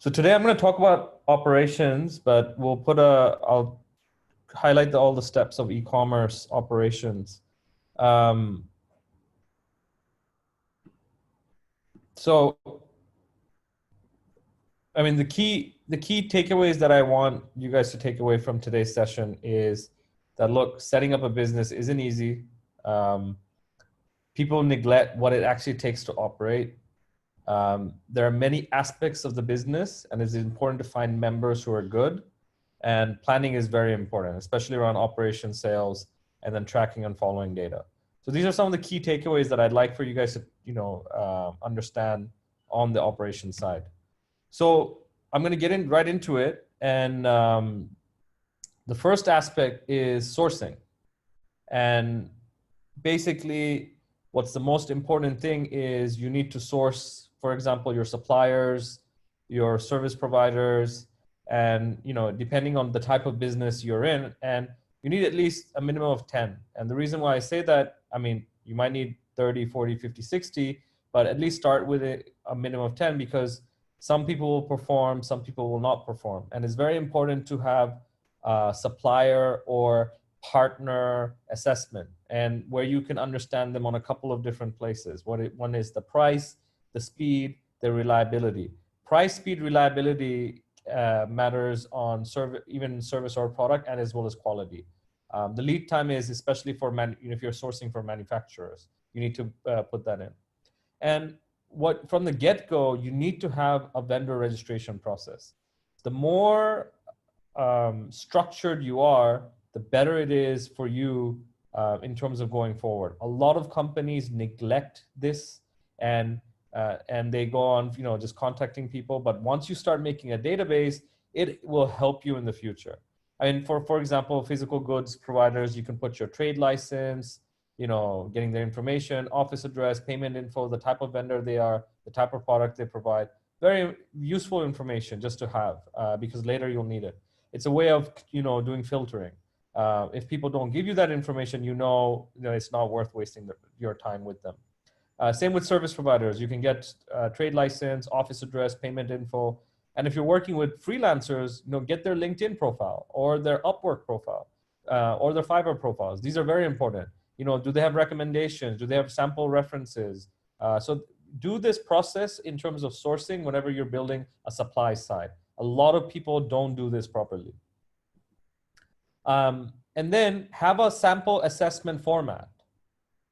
So today I'm going to talk about operations, but I'll highlight all the steps of e-commerce operations. Um, so, I mean, the key takeaways that I want you guys to take away from today's session is that, look, setting up a business isn't easy. People neglect what it actually takes to operate. There are many aspects of the business, and it's important to find members who are good. And planning is very important, especially around operation, sales, and then tracking and following data. So these are some of the key takeaways that I'd like for you guys to, understand on the operation side. So I'm going to get right into it. And the first aspect is sourcing. And basically, what's the most important thing is you need to source, for example, your suppliers, your service providers, and depending on the type of business you're in, and you need at least a minimum of 10. And the reason why I say that, I mean, you might need 30, 40, 50, 60, but at least start with a minimum of 10, because some people will perform, some people will not perform. And it's very important to have a supplier or partner assessment, and where you can understand them on a couple of different places. One is the price, the speed, the reliability. Price, speed, reliability matters on even service or product, and as well as quality. The lead time is, especially for if you're sourcing for manufacturers, you need to put that in. And from the get-go, you need to have a vendor registration process. The more structured you are, the better it is for you in terms of going forward. A lot of companies neglect this, and they go on, just contacting people. But once you start making a database, it will help you in the future. I mean, for example, physical goods providers, you can put your trade license, getting their information, office address, payment info, the type of vendor they are, the type of product they provide. Very useful information just to have, because later you'll need it. It's a way of, doing filtering. If people don't give you that information, it's not worth wasting your time with them. Same with service providers. You can get trade license, office address, payment info. And if you're working with freelancers, get their LinkedIn profile or their Upwork profile or their Fiverr profiles. These are very important. Do they have recommendations? Do they have sample references? So do this process in terms of sourcing whenever you're building a supply side. A lot of people don't do this properly. And then have a sample assessment format.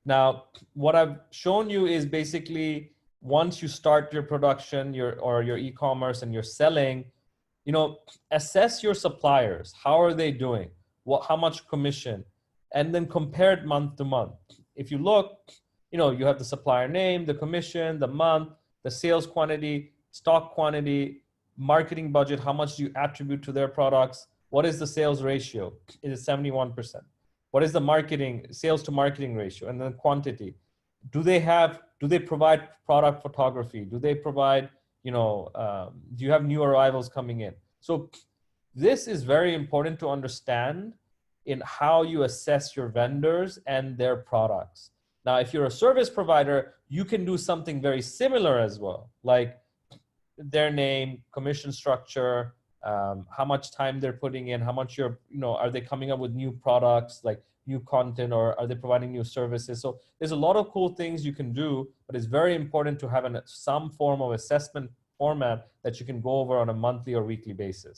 Now, what I've shown you is basically, once you start your production, your e-commerce, and you're selling, assess your suppliers. How are they doing? How much commission? And then compare it month to month. If you look, you have the supplier name, the commission, the month, the sales quantity, stock quantity, marketing budget, how much do you attribute to their products? What is the sales ratio? It is 71%. What is the sales to marketing ratio? And then quantity. Do they provide product photography? Do they provide, do you have new arrivals coming in? So this is very important to understand in how you assess your vendors and their products. Now, if you're a service provider, you can do something very similar as well, like their name, commission structure, how much time they're putting in, how much are they coming up with new products, like new content, or are they providing new services? So there's a lot of cool things you can do, but it's very important to have some form of assessment format that you can go over on a monthly or weekly basis.